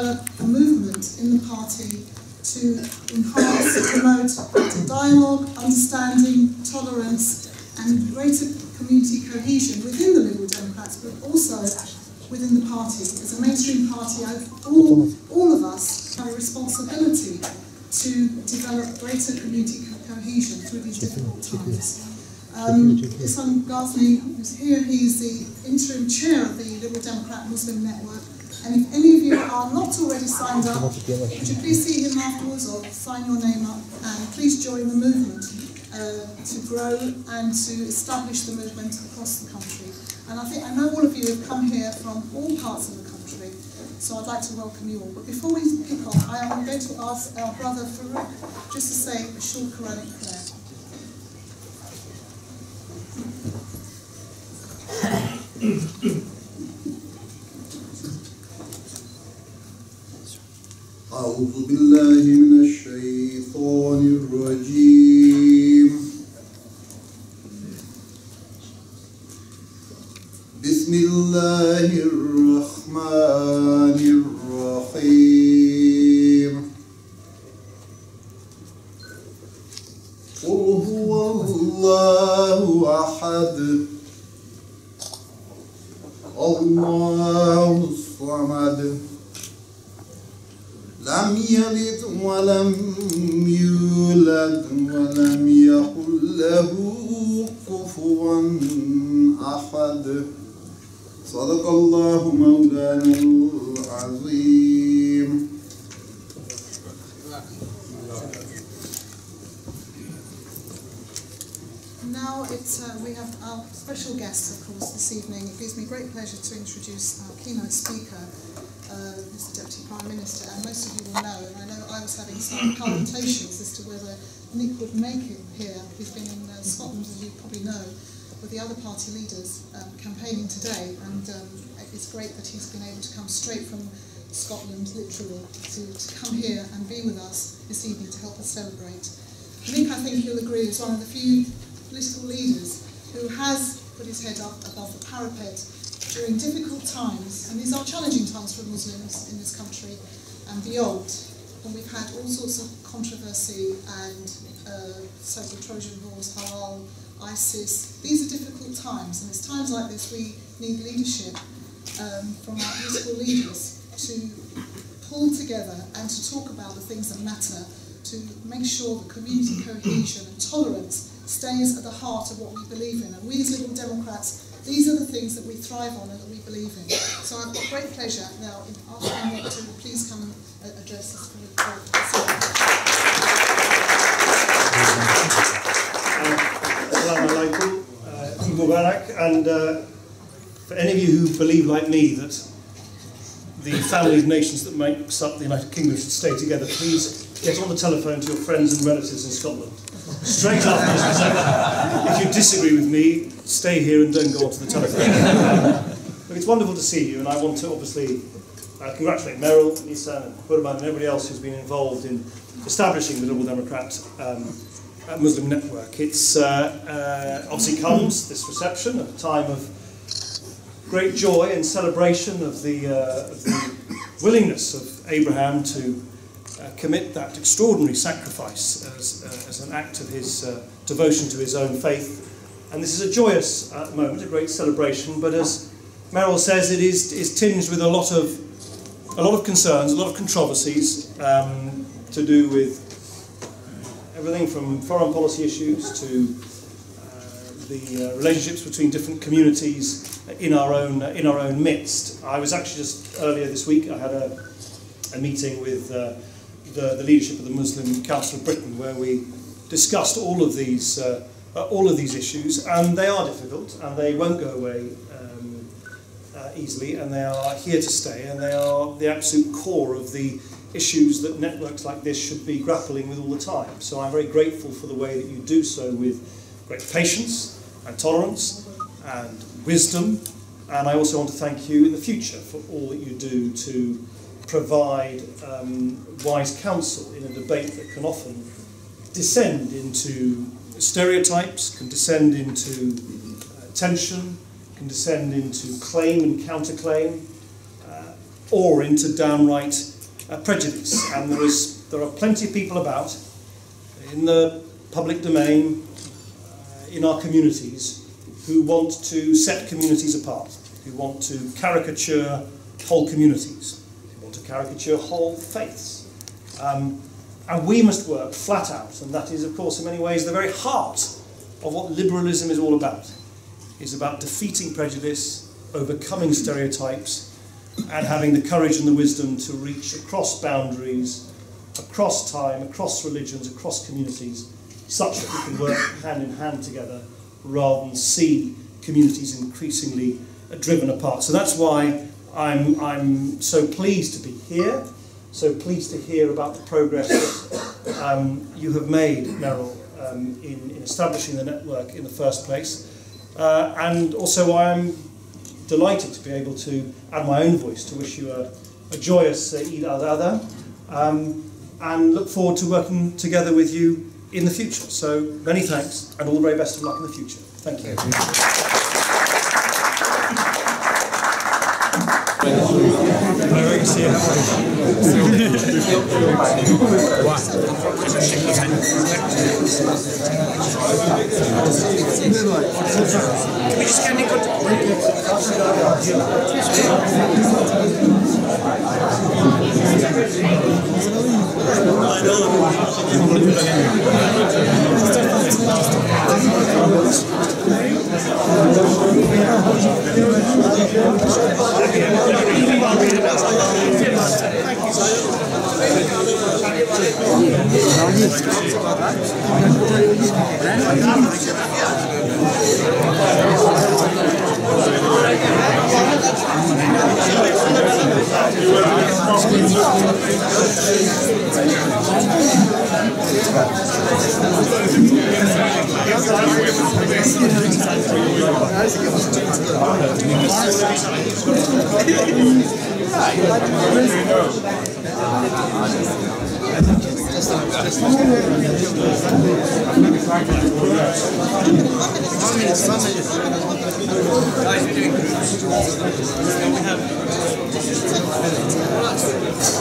develop a movement in the party to enhance and promote greater dialogue, understanding, tolerance, and greater community cohesion within the Liberal Democrats, but also within the party. As a mainstream party, all of us have a responsibility to develop greater community cohesion through these difficult times. His son Ghazni, who's here, he's the interim chair of the Liberal Democrat Muslim Network. And if any of you are not already signed up, would you please see him afterwards or sign your name up, and please join the movement to grow and to establish the movement across the country. And I know all of you have come here from all parts of the country, so I'd like to welcome you all. But before we kick off, I am going to ask our brother Farouk just to say a short Quranic prayer. أعوذ بالله من الشيطان الرجيم بسم الله الرحمن الرحيم قل هو الله أحد الله الصمد لم يلد ولم يولد ولم يكن له كفوا أحد صدق الله مولانا العظيم. Now we have our special guest, of course, this evening. It gives me great pleasure to introduce our keynote speaker, Mr. Deputy Prime Minister, and most of you will know, and I know I was having some palpitations as to whether Nick would make it here. He's been in Scotland, as you probably know, with the other party leaders campaigning today, and it's great that he's been able to come straight from Scotland, literally, to come here and be with us this evening to help us celebrate. Nick, I think you'll agree, is one of the few political leaders who has put his head up above the parapet during difficult times, and these are challenging times for Muslims in this country and beyond, when we've had all sorts of controversy and so-called Trojan Wars, halal, ISIS. These are difficult times, and it's times like this we need leadership from our political leaders to pull together and to talk about the things that matter, to make sure that community cohesion and tolerance stays at the heart of what we believe in. And we as Liberal Democrats, these are the things that we thrive on and that we believe in. So I've got great pleasure now in asking Nick to please come and address us for the Assalamu alaikum, Eid Mubarak, and for any of you who believe like me that the family of nations that makes up the United Kingdom should stay together, please get on the telephone to your friends and relatives in Scotland. Straight after this, if you disagree with me, stay here and don't go onto the telephone. But it's wonderful to see you, and I want to obviously congratulate Meryl, Nissan, and Burman, and everybody else who's been involved in establishing the Liberal Democrat Muslim Network. It's obviously comes, this reception, at a time of great joy and celebration of the willingness of Abraham to commit that extraordinary sacrifice as an act of his devotion to his own faith. And this is a joyous moment, a great celebration, but as Meryl says, it is tinged with a lot of concerns, a lot of controversies to do with everything from foreign policy issues to the relationships between different communities in our own midst. I was actually just earlier this week, I had a meeting with the leadership of the Muslim Council of Britain, where we discussed all of these issues, and they are difficult, and they won't go away easily, and they are here to stay, and they are the absolute core of the issues that networks like this should be grappling with all the time. So I'm very grateful for the way that you do so with great patience and tolerance and wisdom, and I also want to thank you in the future for all that you do to provide wise counsel in a debate that can often descend into stereotypes, can descend into tension, can descend into claim and counterclaim, or into downright prejudice, and there are plenty of people about in the public domain, in our communities, who want to set communities apart, who want to caricature whole communities, who want to caricature whole faiths. And we must work flat out, and that is, of course, in many ways the very heart of what liberalism is all about. It's about defeating prejudice, overcoming stereotypes, and having the courage and the wisdom to reach across boundaries, across time, across religions, across communities, such that we can work hand in hand together rather than see communities increasingly driven apart. So that's why I'm so pleased to be here, so pleased to hear about the progress that you have made, Meryl, in establishing the network in the first place. And also I'm delighted to be able to add my own voice to wish you a joyous Eid al-Adha, and look forward to working together with you in the future. So many thanks and all the very best of luck in the future. Thank you. Guys, we're doing good.